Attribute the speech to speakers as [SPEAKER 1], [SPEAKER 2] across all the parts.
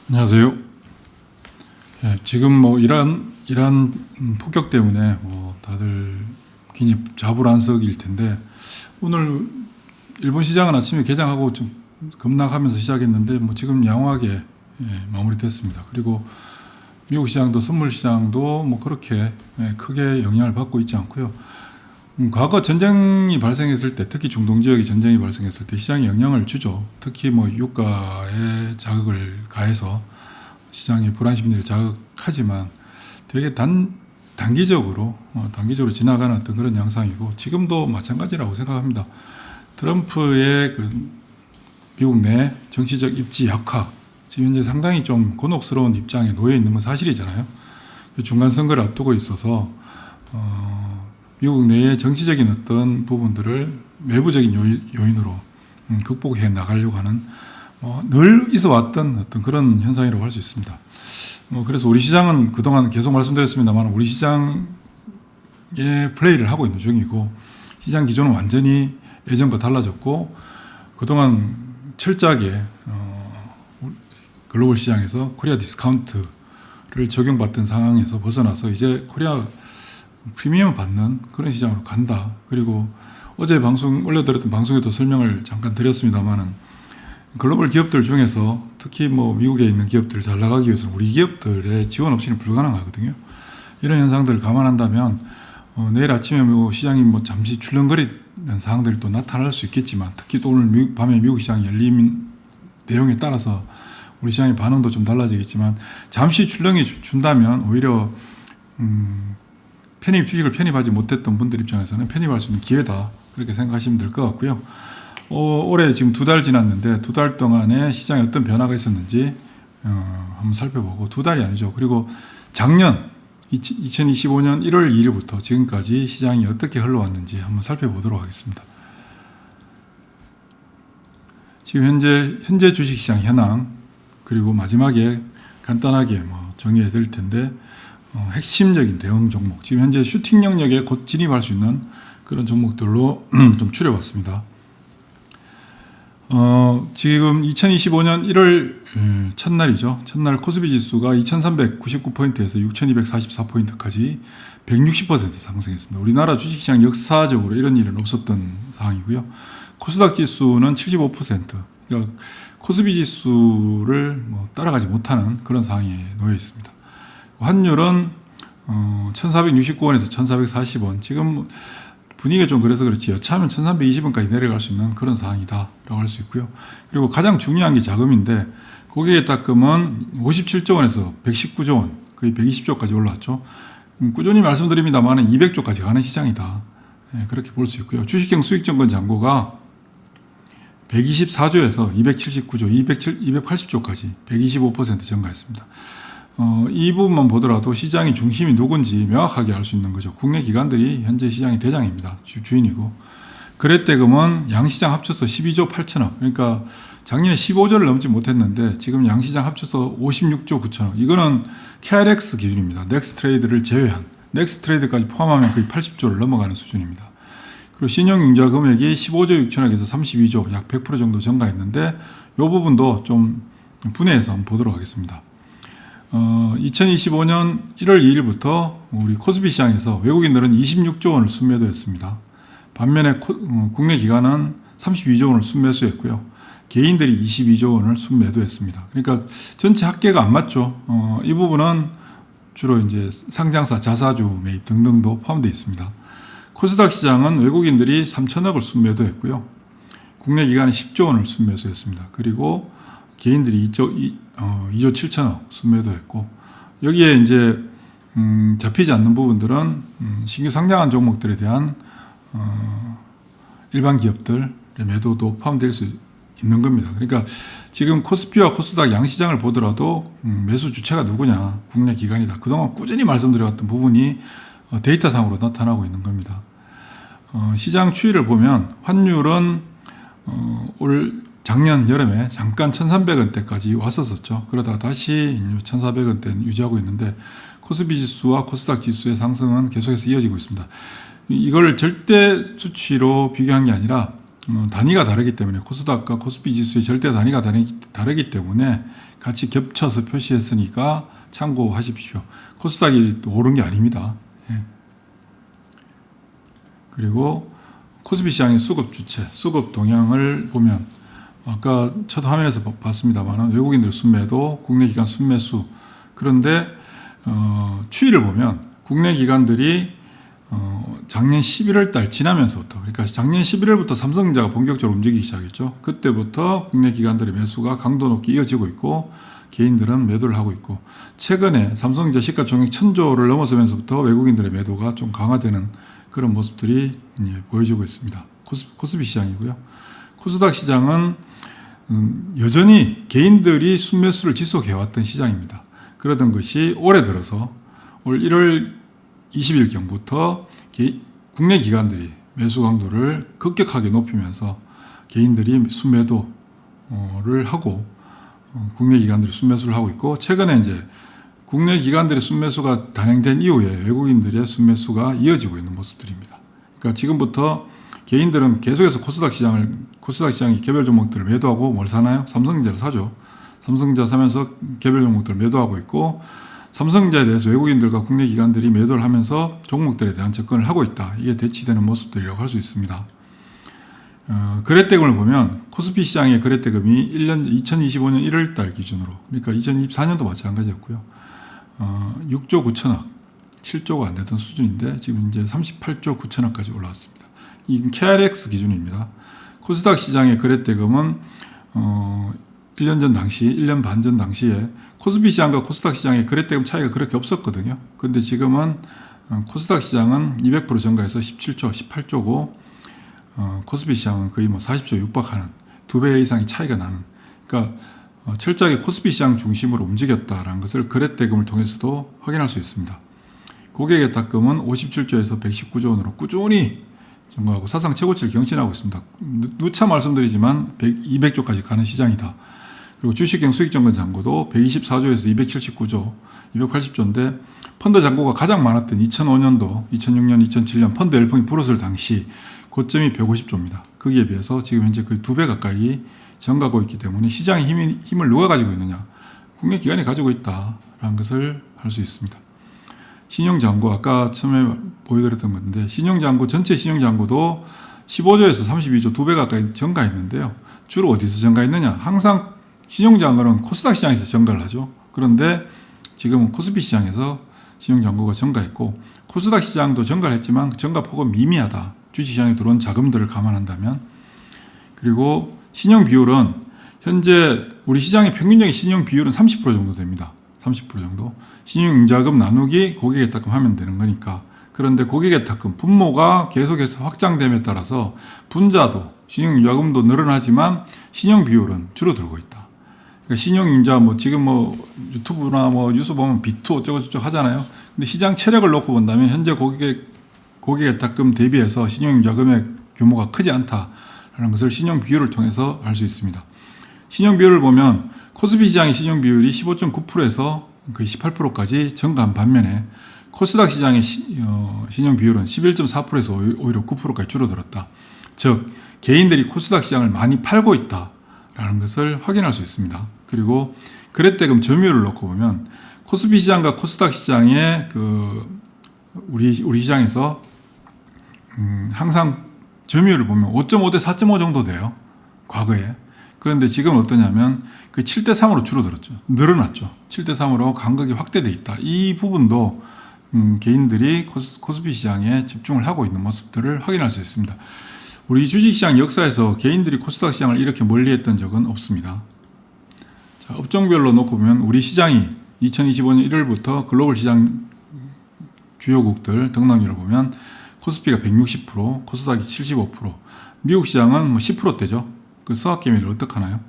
[SPEAKER 1] 안녕하세요. 예, 지금 뭐 이란 폭격 때문에 뭐 다들 굉장히 자불안석일 텐데, 오늘 일본 시장은 아침에 개장하고 좀 급락하면서 시작했는데 뭐 지금 양호하게 마무리됐습니다. 그리고 미국 시장도 선물 시장도 뭐 그렇게 크게 영향을 받고 있지 않고요. 과거 전쟁이 발생했을 때, 특히 중동 지역이 전쟁이 발생했을 때 시장에 영향을 주죠. 특히 뭐 유가에 자극을 가해서 시장의 불안 심리를 자극하지만 되게 단기적으로 지나가는 어떤 그런 양상이고, 지금도 마찬가지라고 생각합니다. 트럼프의 그 미국 내 정치적 입지 약화, 지금 현재 상당히 좀 곤혹스러운 입장에 놓여 있는 건 사실이잖아요. 중간 선거를 앞두고 있어서 미국 내의 정치적인 어떤 부분들을 외부적인 요인으로 극복해 나가려고 하는 늘 있어 왔던 어떤 그런 현상이라고 할 수 있습니다. 그래서 우리 시장은 그동안 계속 말씀드렸습니다만, 우리 시장의 플레이를 하고 있는 중이고, 시장 기조는 완전히 예전과 달라졌고, 그동안 철저하게 글로벌 시장에서 코리아 디스카운트를 적용받던 상황에서 벗어나서 이제 코리아 프리미엄 받는 그런 시장으로 간다. 그리고 어제 올려드렸던 방송에도 설명을 잠깐 드렸습니다만은, 글로벌 기업들 중에서 특히 뭐 미국에 있는 기업들 잘 나가기 위해서는 우리 기업들의 지원 없이는 불가능하거든요. 이런 현상들을 감안한다면 내일 아침에 뭐 시장이 뭐 잠시 출렁거리는 상황들이 또 나타날 수 있겠지만, 특히 또 오늘 밤에 미국 시장이 열린 내용에 따라서 우리 시장의 반응도 좀 달라지겠지만, 잠시 출렁이 준다면 오히려 주식을 편입하지 못했던 분들 입장에서는 편입할 수 있는 기회다, 그렇게 생각하시면 될 것 같고요. 올해 지금 2달 지났는데 2달 동안에 시장에 어떤 변화가 있었는지 한번 살펴보고, 2달이 아니죠. 그리고 작년 2025년 1월 2일부터 지금까지 시장이 어떻게 흘러왔는지 한번 살펴보도록 하겠습니다. 지금 현재 주식시장 현황, 그리고 마지막에 간단하게 정리해 드릴 텐데, 핵심적인 대응 종목, 지금 현재 슈팅 영역에 곧 진입할 수 있는 그런 종목들로 좀 추려봤습니다. 지금 2025년 1월 첫날이죠. 첫날 코스피 지수가 2399포인트에서 6244포인트까지 160% 상승했습니다. 우리나라 주식시장 역사적으로 이런 일은 없었던 상황이고요. 코스닥 지수는 75%, 그러니까 코스피 지수를 따라가지 못하는 그런 상황에 놓여 있습니다. 환율은 1469원에서 1440원, 지금 분위기가 좀 그래서 그렇지 여차하면 1320원까지 내려갈 수 있는 그런 상황이다라고 할 수 있고요. 그리고 가장 중요한 게 자금인데, 고객의 딱금은 57조 원에서 119조 원, 거의 120조까지 올라왔죠. 꾸준히 말씀드립니다만 200조까지 가는 시장이다, 그렇게 볼 수 있고요. 주식형 수익증권 잔고가 124조에서 279조, 280조까지 125% 증가했습니다. 이 부분만 보더라도 시장의 중심이 누군지 명확하게 알 수 있는 거죠. 국내 기관들이 현재 시장의 대장입니다. 주인이고, 거래대금은 양시장 합쳐서 12조 8천억, 그러니까 작년에 15조를 넘지 못했는데 지금 양시장 합쳐서 56조 9천억. 이거는 KRX 기준입니다. 넥스트레이드를 제외한, 넥스트레이드까지 포함하면 거의 80조를 넘어가는 수준입니다. 그리고 신용융자 금액이 15조 6천억에서 32조, 약 100% 정도 증가했는데, 이 부분도 좀 분해해서 한번 보도록 하겠습니다. 2025년 1월 2일부터 우리 코스피 시장에서 외국인들은 26조 원을 순매도했습니다. 반면에 국내 기관은 32조 원을 순매수했고요. 개인들이 22조 원을 순매도했습니다. 그러니까 전체 합계가 안 맞죠. 이 부분은 주로 이제 상장사, 자사주 매입 등등도 포함되어 있습니다. 코스닥 시장은 외국인들이 3천억을 순매도했고요. 국내 기관은 10조 원을 순매수했습니다. 그리고 개인들이 2조 7천억 순매도했고, 여기에 이제 잡히지 않는 부분들은 신규 상장한 종목들에 대한 일반 기업들의 매도도 포함될 수 있는 겁니다. 그러니까 지금 코스피와 코스닥 양시장을 보더라도 매수 주체가 누구냐, 국내 기관이다. 그동안 꾸준히 말씀드려왔던 부분이 데이터상으로 나타나고 있는 겁니다. 시장 추이를 보면 환율은 작년 여름에 잠깐 1,300원대까지 왔었죠. 그러다가 다시 1,400원대 유지하고 있는데, 코스피 지수와 코스닥 지수의 상승은 계속해서 이어지고 있습니다. 이걸 절대 수치로 비교한 게 아니라 단위가 다르기 때문에, 코스닥과 코스피 지수의 절대 단위가 다르기 때문에 같이 겹쳐서 표시했으니까 참고하십시오. 코스닥이 또 오른 게 아닙니다. 예. 그리고 코스피 시장의 수급 주체, 수급 동향을 보면 아까 첫 화면에서 봤습니다만 외국인들 순매도, 국내 기관 순매수. 그런데 추이를 보면 국내 기관들이 작년 11월 달 지나면서부터, 그러니까 작년 11월부터 삼성전자가 본격적으로 움직이기 시작했죠. 그때부터 국내 기관들의 매수가 강도 높게 이어지고 있고 개인들은 매도를 하고 있고, 최근에 삼성전자 시가총액 1000조를 넘어서면서부터 외국인들의 매도가 좀 강화되는 그런 모습들이 보여지고 있습니다. 코스피 시장이고요. 코스닥 시장은 여전히 개인들이 순매수를 지속해왔던 시장입니다. 그러던 것이 올해 들어서 올 1월 20일경부터 국내 기관들이 매수 강도를 급격하게 높이면서 개인들이 순매도를 하고 국내 기관들이 순매수를 하고 있고, 최근에 이제 국내 기관들의 순매수가 단행된 이후에 외국인들의 순매수가 이어지고 있는 모습들입니다. 그러니까 지금부터 개인들은 계속해서 코스닥 시장이 개별 종목들을 매도하고 뭘 사나요? 삼성전자를 사죠. 삼성전자 사면서 개별 종목들을 매도하고 있고, 삼성전자에 대해서 외국인들과 국내 기관들이 매도를 하면서 종목들에 대한 접근을 하고 있다. 이게 대치되는 모습들이라고 할 수 있습니다. 거래대금을 보면 코스피 시장의 거래대금이 2025년 1월달 기준으로, 그러니까 2024년도 마찬가지였고요. 6조 9천억, 7조가 안 되던 수준인데 지금 이제 38조 9천억까지 올라왔습니다. 이건 KRX 기준입니다. 코스닥 시장의 거래대금은 1년 전 당시, 1년 반 전 당시에 코스피 시장과 코스닥 시장의 거래대금 차이가 그렇게 없었거든요. 그런데 지금은 코스닥 시장은 200% 증가해서 17조, 18조고 코스피 시장은 거의 40조 육박하는 2배 이상의 차이가 나는, 그러니까 철저하게 코스피 시장 중심으로 움직였다라는 것을 거래대금을 통해서도 확인할 수 있습니다. 고객의탁금은 57조에서 119조 원으로 꾸준히 증가하고 사상 최고치를 경신하고 있습니다. 누차 말씀드리지만 200조까지 가는 시장이다. 그리고 주식형 수익정건 잔고도 124조에서 279조, 280조인데 펀드 잔고가 가장 많았던 2005년도, 2006년, 2007년 펀드 열풍이 불었을 당시 고점이 150조입니다. 거기에 비해서 지금 현재 거의 2배 가까이 증가하고 있기 때문에 시장의 힘을 누가 가지고 있느냐? 국내 기관이 가지고 있다라는 것을 알 수 있습니다. 신용잔고, 아까 처음에 보여드렸던 건데 신용잔고, 전체 신용잔고도 15조에서 32조 2배 가까이 증가했는데요. 주로 어디서 증가했느냐? 항상 신용잔고는 코스닥 시장에서 증가를 하죠. 그런데 지금은 코스피 시장에서 신용잔고가 증가했고, 코스닥 시장도 증가를 했지만 증가폭은 미미하다. 주식시장에 들어온 자금들을 감안한다면. 그리고 신용 비율은 현재 우리 시장의 평균적인 신용 비율은 30% 정도 됩니다. 30% 정도. 신용융자금 나누기 고객의탁금 하면 되는 거니까. 그런데 고객의탁금 분모가 계속해서 확장됨에 따라서 분자도 신용융자금도 늘어나지만 신용 비율은 줄어들고 있다. 그러니까 신용융자 지금 유튜브나 뉴스 보면 비투 어쩌고저쩌고 하잖아요. 근데 시장 체력을 놓고 본다면 현재 고객의탁금 대비해서 신용융자금의 규모가 크지 않다라는 것을 신용 비율을 통해서 알 수 있습니다. 신용 비율을 보면 코스피 시장의 신용 비율이 15.9%에서 거의 18%까지 증가한 반면에 코스닥 시장의 신용 비율은 11.4%에서 오히려 9%까지 줄어들었다. 즉 개인들이 코스닥 시장을 많이 팔고 있다라는 것을 확인할 수 있습니다. 그리고 거래대금 점유율을 놓고 보면 코스피 시장과 코스닥 시장의 우리 시장에서 항상 점유율을 보면 5.5 대 4.5 정도 돼요. 과거에. 그런데 지금은 어떠냐면 그 7대 3으로 줄어들었죠. 늘어났죠. 7대 3으로 간극이 확대돼 있다. 이 부분도 개인들이 코스피 시장에 집중을 하고 있는 모습들을 확인할 수 있습니다. 우리 주식시장 역사에서 개인들이 코스닥 시장을 이렇게 멀리했던 적은 없습니다. 자, 업종별로 놓고 보면 우리 시장이 2025년 1월부터 글로벌 시장 주요국들 등락률을 보면 코스피가 160%, 코스닥이 75%, 미국 시장은 10%대죠. 그 수학개미를 어떡하나요?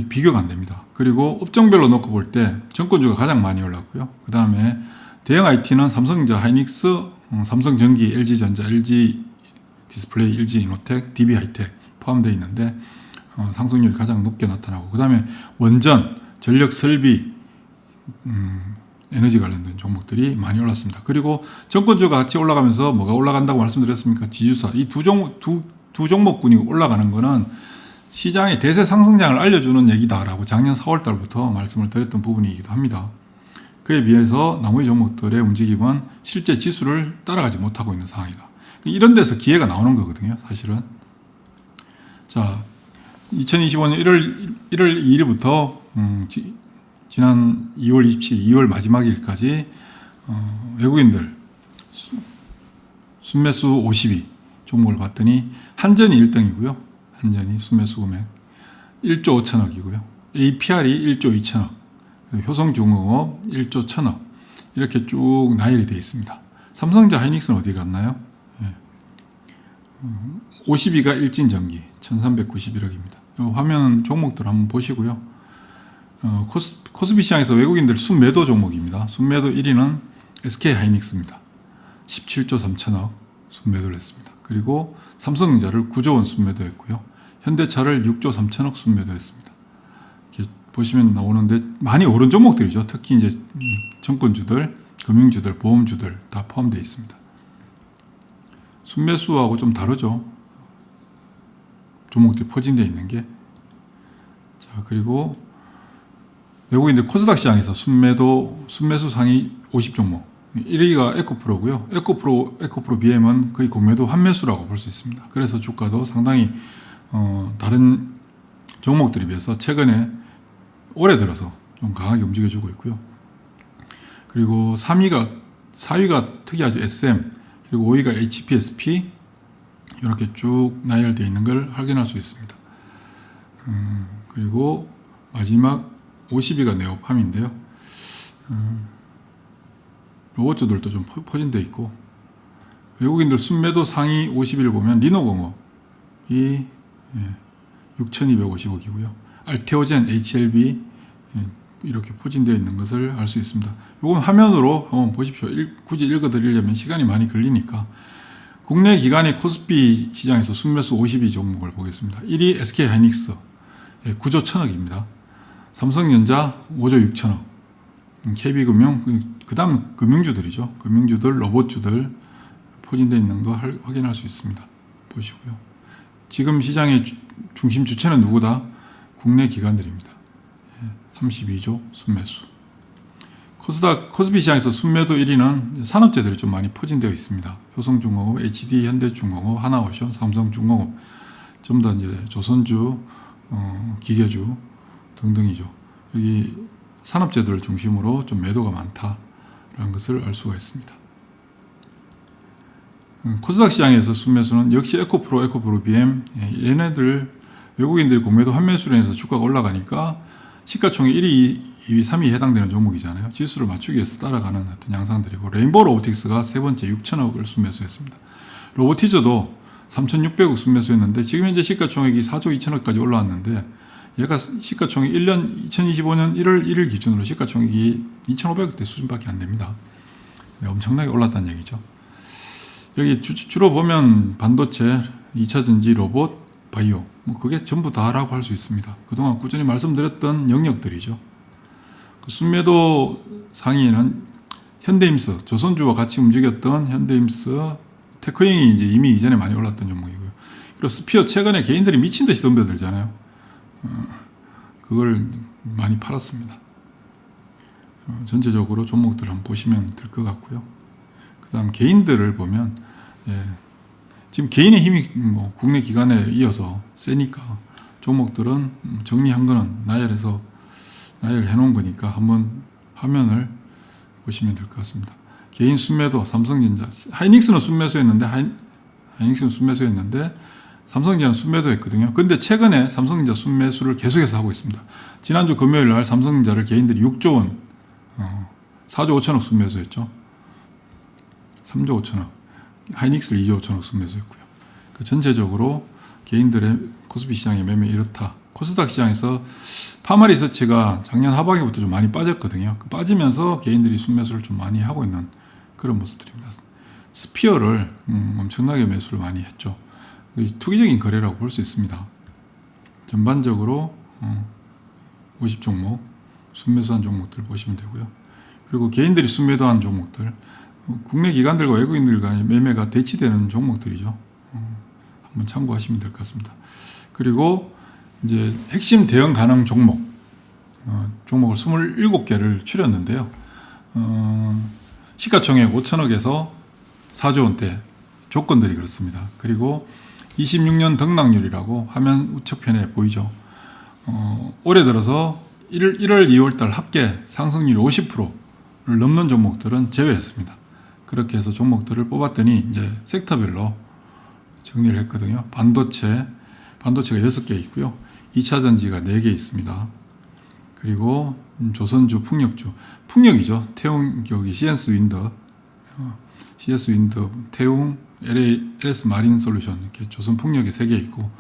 [SPEAKER 1] 비교가 안 됩니다. 그리고 업종별로 놓고 볼 때 정권주가 가장 많이 올랐고요. 그 다음에 대형 IT는 삼성전자, 하이닉스, 삼성전기, LG전자, LG디스플레이, LG이노텍, DB하이텍 포함되어 있는데 상승률이 가장 높게 나타나고, 그 다음에 원전, 전력 설비, 에너지 관련된 종목들이 많이 올랐습니다. 그리고 정권주가 같이 올라가면서 뭐가 올라간다고 말씀드렸습니까? 지주사. 이 두 종목군이 올라가는 거는 시장의 대세 상승장을 알려주는 얘기다라고 작년 4월 달부터 말씀을 드렸던 부분이기도 합니다. 그에 비해서 나머지 종목들의 움직임은 실제 지수를 따라가지 못하고 있는 상황이다. 이런 데서 기회가 나오는 거거든요, 사실은. 자, 2025년 1월 2일부터 지난 2월 27일, 2월 마지막 일까지 외국인들 순매수 52 종목을 봤더니 한전이 1등이고요. 한전이 순매수 금액 1조 5천억이고요. APR이 1조 2천억, 효성중공업 1조 1천억 이렇게 쭉 나열이 되어 있습니다. 삼성전자 하이닉스는 어디 갔나요? 52가 일진전기 1391억입니다. 화면 종목들 한번 보시고요. 코스피 시장에서 외국인들 순매도 종목입니다. 순매도 1위는 SK하이닉스입니다. 17조 3천억 순매도를 했습니다. 그리고 삼성전자를 9조 원 순매도했고요. 현대차를 6조 3천억 순매도했습니다. 이렇게 보시면 나오는데 많이 오른 종목들이죠. 특히 이제 정권주들, 금융주들, 보험주들 다 포함되어 있습니다. 순매수하고 좀 다르죠. 종목들이 포진되어 있는 게. 자, 그리고 외국인들 코스닥 시장에서 순매수 상위 50종목 1위가 에코프로고요. 에코프로 BM은 거의 공매도 환매수라고 볼 수 있습니다. 그래서 주가도 상당히 다른 종목들에 비해서 최근에 올해 들어서 좀 강하게 움직여주고 있고요. 그리고 4위가 특이하죠. SM, 그리고 5위가 HPSP 이렇게 쭉 나열되어 있는 걸 확인할 수 있습니다. 그리고 마지막 50위가 네오팜인데요. 로봇주들도 좀 포진되어 있고, 외국인들 순매도 상위 50위를 보면 리노공업이 6,250억이고요. 알테오젠, HLB 이렇게 포진되어 있는 것을 알 수 있습니다. 이건 화면으로 한번 보십시오. 굳이 읽어드리려면 시간이 많이 걸리니까. 국내 기관의 코스피 시장에서 순매수 52 종목을 보겠습니다. 1위 SK하이닉스 9조 1천억입니다. 삼성전자 5조 6천억, KB금융, 그 다음 금융주들이죠. 금융주들, 로봇주들 포진되어 있는 거 확인할 수 있습니다. 보시고요. 지금 시장의 중심 주체는 누구다? 국내 기관들입니다. 32조 순매수. 코스피 시장에서 순매도 1위는 산업재들이 좀 많이 포진되어 있습니다. 효성중공업, HD 현대중공업, 하나오션, 삼성중공업, 좀 더 이제 조선주, 기계주 등등이죠. 여기 산업재들을 중심으로 좀 매도가 많다라는 것을 알 수가 있습니다. 코스닥 시장에서 순매수는 역시 에코프로 BM, 얘네들 외국인들이 공매도 환매수로 인해서 주가가 올라가니까 시가총액 1위, 2위, 3위에 해당되는 종목이잖아요. 지수를 맞추기 위해서 따라가는 어떤 양상들이고, 레인보우 로보틱스가 세 번째 6천억을 순매수했습니다. 로보티저도 3,600억 순매수했는데 지금 현재 시가총액이 4조 2천억까지 올라왔는데, 얘가 시가총액 2025년 1월 1일 기준으로 시가총액이 2,500억대 수준밖에 안 됩니다. 엄청나게 올랐다는 얘기죠. 여기 주로 보면 반도체, 2차전지, 로봇, 바이오, 그게 전부 다라고 할 수 있습니다. 그동안 꾸준히 말씀드렸던 영역들이죠. 그 순매도 상위에는 현대임스, 조선주와 같이 움직였던 현대임스, 테크형이 이제 이미 이전에 많이 올랐던 종목이고요. 그리고 스피어 최근에 개인들이 미친 듯이 덤벼들잖아요. 그걸 많이 팔았습니다. 전체적으로 종목들을 한번 보시면 될 것 같고요. 그 다음 개인들을 보면, 지금 개인의 힘이 뭐 국내 기관에 이어서 세니까 종목들은 정리한 거는 나열해 놓은 거니까 한번 화면을 보시면 될 것 같습니다. 개인 순매도 삼성전자, 하이닉스는 순매수했는데 삼성전자는 순매도했거든요. 근데 최근에 삼성전자 순매수를 계속해서 하고 있습니다. 지난주 금요일 날 삼성전자를 개인들이 6조 원, 4조 5천억 순매수했죠. 3조 5천억. 하이닉스를 2조 5천억 순매수했고요. 그 전체적으로 개인들의 코스피 시장의 매매 이렇다. 코스닥 시장에서 파마리서치가 작년 하반기부터 좀 많이 빠졌거든요. 빠지면서 개인들이 순매수를 좀 많이 하고 있는 그런 모습들입니다. 스피어를 엄청나게 매수를 많이 했죠. 투기적인 거래라고 볼 수 있습니다. 전반적으로 50종목 순매수한 종목들 보시면 되고요. 그리고 개인들이 순매도한 종목들, 국내 기관들과 외국인들 간의 매매가 대치되는 종목들이죠. 한번 참고하시면 될 것 같습니다. 그리고 이제 핵심 대응 가능 종목, 종목을 27개를 추렸는데요. 시가총액 5천억에서 4조 원대 조건들이 그렇습니다. 그리고 26년 등락률이라고 화면 우측편에 보이죠. 올해 들어서 1월, 2월 달 합계 상승률이 50%를 넘는 종목들은 제외했습니다. 그렇게 해서 종목들을 뽑았더니 이제 섹터별로 정리를 했거든요. 반도체가 6개 있고요. 2차 전지가 4개 있습니다. 그리고 조선주, 풍력이죠. 태웅, 여기 CS 윈드, 태웅, LS 마린 솔루션, 이렇게 조선 풍력에 3개 있고,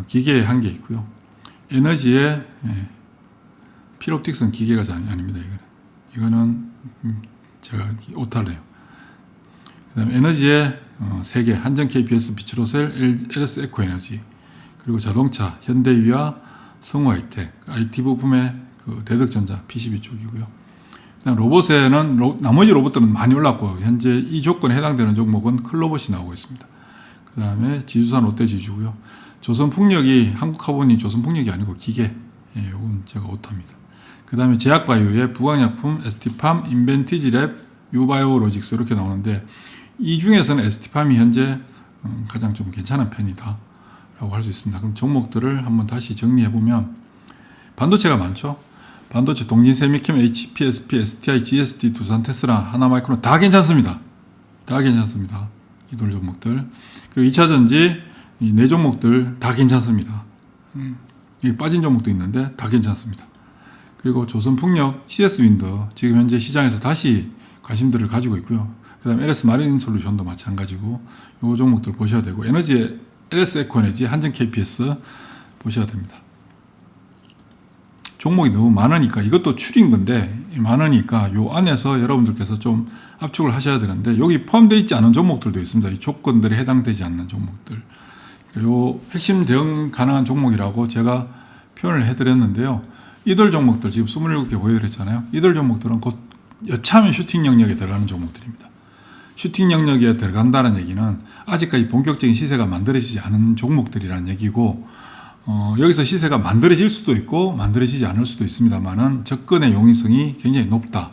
[SPEAKER 1] 기계에 1개 있고요. 에너지에, 필옵틱스는 기계가 아닙니다. 이거는 제가 오탈래요. 그 다음에 에너지에 3개, 한전 KPS, 비추로셀, LS 에코에너지, 그리고 자동차, 현대위아, 성우하이텍, IT 부품의 그 대덕전자, PCB 쪽이고요. 그다음 로봇에는 나머지 로봇들은 많이 올랐고 현재 이 조건에 해당되는 종목은 클로봇이 나오고 있습니다. 그 다음에 지주산 롯데지주고요. 조선풍력이 한국카본이 조선풍력이 아니고 기계, 이건 제가 오타입니다. 그 다음에 제약바이오의 부강약품, ST팜, 인벤티지랩, 유바이오로직스 이렇게 나오는데 이 중에서는 ST팜이 현재 가장 좀 괜찮은 편이다 라고 할 수 있습니다. 그럼 종목들을 한번 다시 정리해보면 반도체가 많죠. 반도체 동진 세미캠, HP, SP, STI, GSD, 두산, 테슬라, 하나마이크론 다 괜찮습니다. 다 괜찮습니다. 이들 종목들. 그리고 2차 전지 이 4종목들 다 괜찮습니다. 여기 빠진 종목도 있는데 다 괜찮습니다. 그리고 조선풍력, CS 윈드 지금 현재 시장에서 다시 관심들을 가지고 있고요. 그 다음에 LS 마린 솔루션도 마찬가지고 이 종목들 보셔야 되고 에너지에 LS 에코에너지, 한전 KPS 보셔야 됩니다. 종목이 너무 많으니까 이것도 추린 건데 많으니까 요 안에서 여러분들께서 좀 압축을 하셔야 되는데 여기 포함되어 있지 않은 종목들도 있습니다. 이 조건들에 해당되지 않는 종목들. 요 핵심 대응 가능한 종목이라고 제가 표현을 해드렸는데요. 이들 종목들 지금 27개 보여드렸잖아요. 이들 종목들은 곧 여차하면 슈팅 영역에 들어가는 종목들입니다. 슈팅 영역에 들어간다는 얘기는 아직까지 본격적인 시세가 만들어지지 않은 종목들이라는 얘기고 여기서 시세가 만들어질 수도 있고 만들어지지 않을 수도 있습니다만은 접근의 용이성이 굉장히 높다.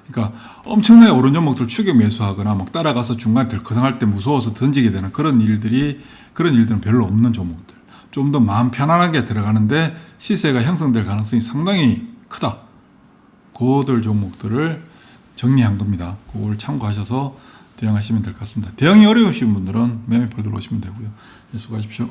[SPEAKER 1] 그러니까 엄청나게 오른 종목들 추격 매수하거나 막 따라가서 중간에 들커덩할 때 무서워서 던지게 되는 그런 일들은 별로 없는 종목들. 좀 더 마음 편안하게 들어가는데 시세가 형성될 가능성이 상당히 크다. 그들 종목들을 정리한 겁니다. 그걸 참고하셔서 대응하시면 될 것 같습니다. 대응이 어려우신 분들은 매매폴더로 오시면 되고요. 수고하십시오.